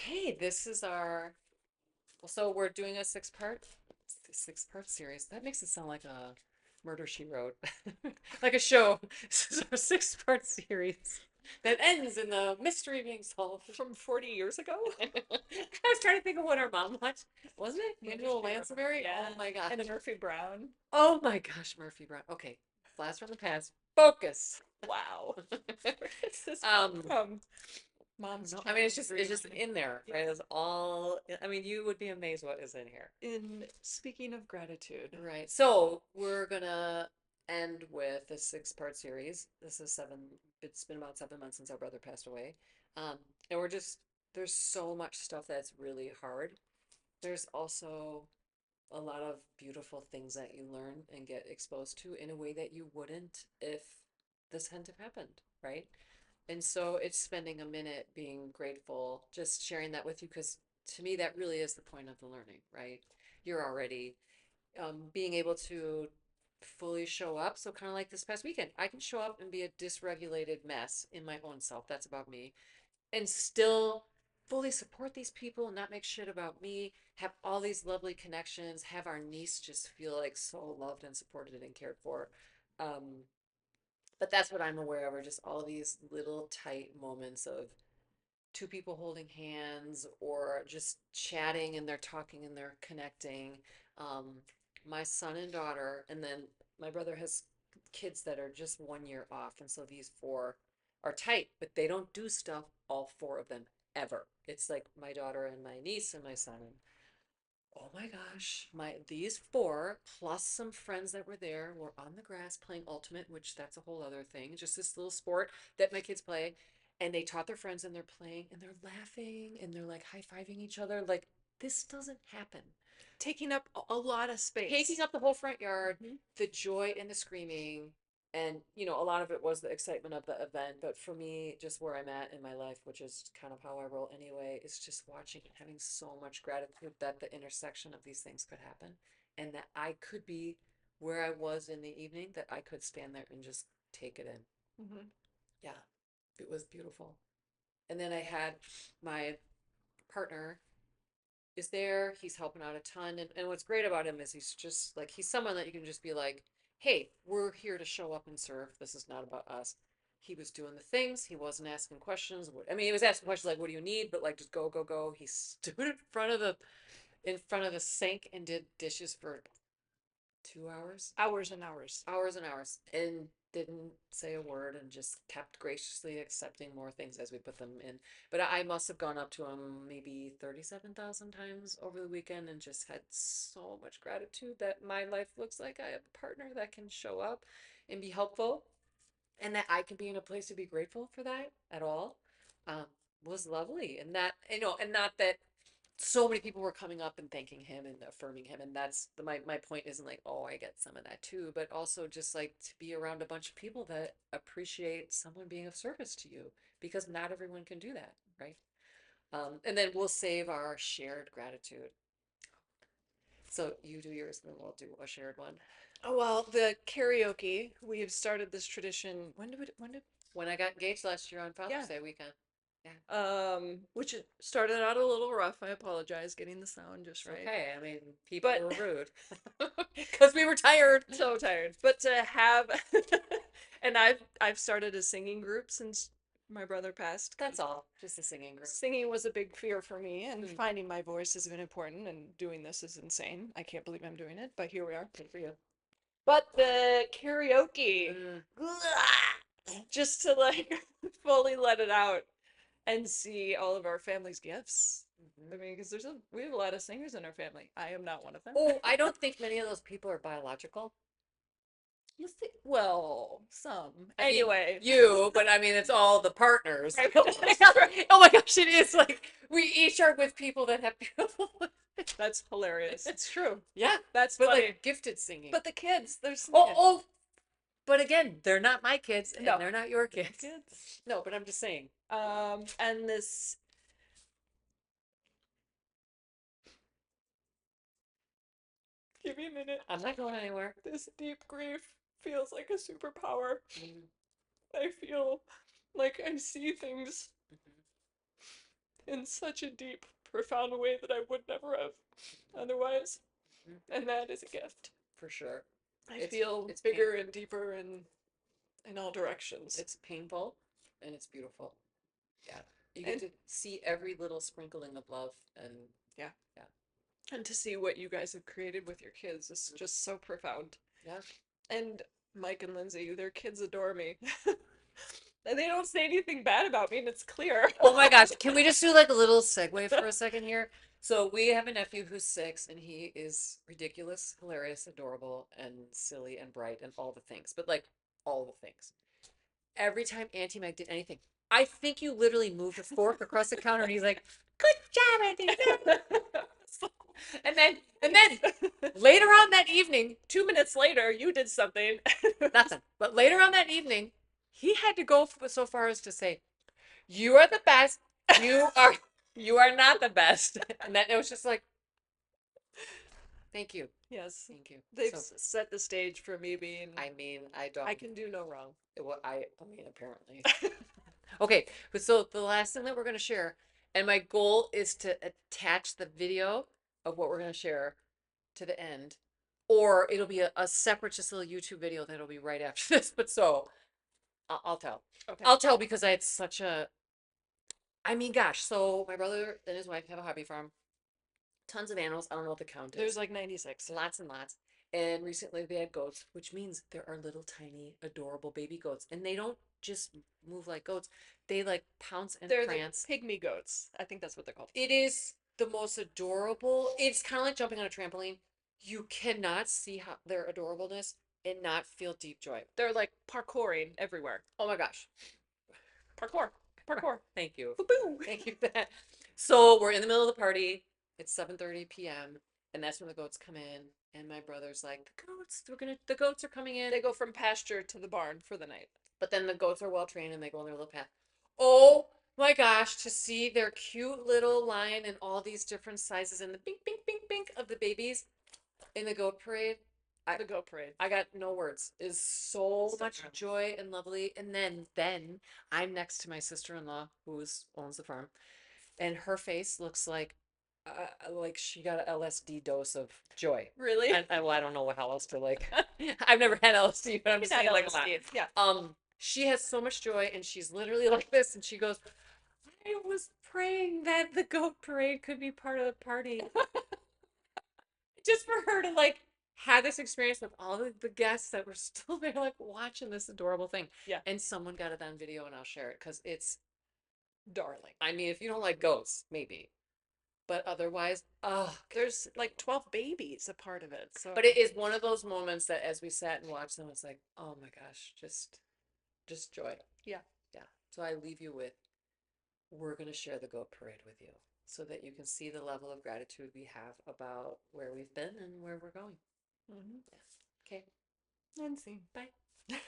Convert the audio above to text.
Okay, this is our. Well, so we're doing a six-part series. That makes it sound like a Murder She Wrote, like a show. This is our six-part series that ends in the mystery being solved. From 40 years ago? I was trying to think of what our mom watched. Wasn't it Angela Lansbury? Yeah. Oh my gosh. And Murphy Brown. Oh my gosh, Murphy Brown. Okay, blast from the past. Focus. Wow. Where is this Um, from? Mom's no, I mean it's just childhood. in there, right? It's all. I mean, you would be amazed what is in here. In speaking of gratitude. Right. So we're gonna end with a six-part series. This is seven. It's been about 7 months since our brother passed away, and we're just there's so much stuff that's really hard. There's also a lot of beautiful things that you learn and get exposed to in a way that you wouldn't if this hadn't have happened, right? And so it's spending a minute being grateful, just sharing that with you, because to me, that really is the point of the learning, right? You're already being able to fully show up. So, kind of like this past weekend, I can show up and be a dysregulated mess in my own self. That's about me. And still fully support these people and not make shit about me, have all these lovely connections, have our niece just feel like so loved and supported and cared for. Um, but that's what I'm aware of are just all these little tight moments of two people holding hands or just chatting and they're talking and they're connecting. Um, my son and daughter, and then my brother has kids that are just 1 year off. And so these four are tight, but they don't do stuff, all four of them, ever. It's like my daughter and my niece and my son. And oh my gosh, my these four plus some friends that were there were on the grass playing ultimate, which that's a whole other thing. Just this little sport that my kids play, and they taught their friends and they're playing and they're laughing and they're like high-fiving each other. Like this doesn't happen. Taking up a lot of Taking space. up the whole front yard, Mhm. the joy and the screaming, and a lot of it was the excitement of the event. But for me, just where I'm at in my life, which is kind of how I roll anyway, is just watching and having so much gratitude that the intersection of these things could happen, and that I could be where I was in the evening, that I could stand there and just take it in. Mhm. Yeah, it was beautiful. And then I had my partner is there. He's helping out a ton. And what's great about him is he's just like, he's someone that you can just be like, hey, we're here to show up and serve. This is not about us. He was doing the things. He wasn't asking questions. I mean, he was asking questions like, what do you need? But like, just go, go, go. He stood in front of the sink and did dishes for 2 hours, Hours and hours. hours and hours, and didn't say a word and just kept graciously accepting more things as we put them in. But I must have gone up to him maybe 37,000 times over the weekend and just had so much gratitude that my life looks like I have a partner that can show up and be helpful and that I can be in a place to be grateful for that at all. Um, was lovely. And that, and not that so many people were coming up and thanking him and affirming him, and that's my point isn't like, oh, I get some of that too, but also just like to be around a bunch of people that appreciate someone being of service to you, because not everyone can do that, right? And then we'll save our shared gratitude. So you do yours and then we'll do a shared one. Oh, well, the karaoke, we have started this tradition. When I got engaged last year on Yeah. Father's Day weekend. Yeah. Which it started out a little rough. I apologize, getting the sound just It's right. okay. I mean, people But were rude because we were tired. so tired. But to have, and I've started a singing group since my brother passed. That's all. Just a singing group. Singing was a big fear for me, and Mm, finding my voice has been important. And doing this is insane. I can't believe I'm doing it, but here we are. good for you. But the karaoke, Mm, just to like fully let it out and see all of our family's gifts. I mhm. mean, because we have a lot of singers in our family. I am not one of them. Oh, I don't think many of those people are biological. You think? Well, some. I mean, Anyway, you, but I mean, it's all the partners. right, Oh my that's God. right. Oh my gosh, it is like we each are with people that have beautiful. That's hilarious. It's true. Yeah, That's but funny. like gifted singing. But the kids, they're Oh, singing. oh, but again, they're not my kids and No, they're not your they're kids. kids. No, but I'm just saying. And this, give me a minute. I'm not going anywhere. This deep grief feels like a superpower. Mm, I feel like I see things mhm. in such a deep, profound way that I would never have otherwise. Mhm. And that is a gift. For sure. I It's feel it's pain bigger and deeper in all directions. it's painful and it's beautiful. Yeah. You get And to see every little sprinkling of love and yeah. yeah. And to see what you guys have created with your kids is just so profound. Yeah. And Mike and Lindsay, their kids adore me. And they don't say anything bad about me, and it's clear. Oh my gosh, can we just do like a little segue for a second here? So we have a nephew who's 6 and he is ridiculous, hilarious, adorable, and silly and bright and all the things. But like all the things. Every time Auntie Meg did anything, I think you literally moved a fork across the counter and he's like, "Good job, Auntie Meg." And then later on that evening, 2 minutes later, you did something. nothing. But later on that evening, he had to go so far as to say, "You are the best. You are you are not the best." And then it was just like, "Thank you, Yes, thank you." they've So set the stage for me being. I mean, I don't. I can do no wrong. Well, I mean, apparently. Okay, but so the last thing that we're gonna share, and my goal is to attach the video of what we're gonna share to the end, or it'll be a separate, just little YouTube video that'll be right after this. But so I'll tell. Okay. I'll tell because I had such a. I mean, gosh. So my brother and his wife have a hobby farm. Tons of animals. I don't know what the count There's is. like 96. Lots and lots. And recently they had goats, which means there are little tiny adorable baby goats. And they don't just move like goats. They like pounce and They're the prance. pygmy goats. I think that's what they're called. It is the most adorable. It's kind of like jumping on a trampoline. You cannot see how their adorableness and not feel deep joy. They're like parkouring everywhere. Oh my gosh. Parkour. Parkour. Thank you. Boo-boo. Thank you for that. So we're in the middle of the party. It's 7:30 p.m. and that's when the goats come in. And my brother's like, the goats are coming in. They go from pasture to the barn for the night. But then the goats are well trained and they go on their little path. Oh my gosh, to see their cute little line and all these different sizes and the bink, bink, bink, bink of the babies in the goat parade. The goat parade. I got no words. Is so So much true. joy and lovely. And then I'm next to my sister-in-law who owns the farm, and her face looks like she got an LSD dose of joy. Really? Well, I don't know how else to like. I've never had LSD, but I'm just saying like a lot. Yeah. She has so much joy, and she's literally like this, and she goes, "I was praying that the goat parade could be part of the party, just for her to like have this experience with all the guests that were still there, like watching this adorable thing." Yeah. And someone got it on video, and I'll share it because it's. Darling. I mean, if you don't like goats, maybe, but otherwise, oh, There's like 12 babies a part of it. So but it is one of those moments that as we sat and watched them, it's like, oh my gosh, just joy. yeah. Yeah. So I leave you with, we're going to share the goat parade with you so that you can see the level of gratitude we have about where we've been and where we're going. Mm-hmm. Yeah. Okay. And see. Bye. Nice.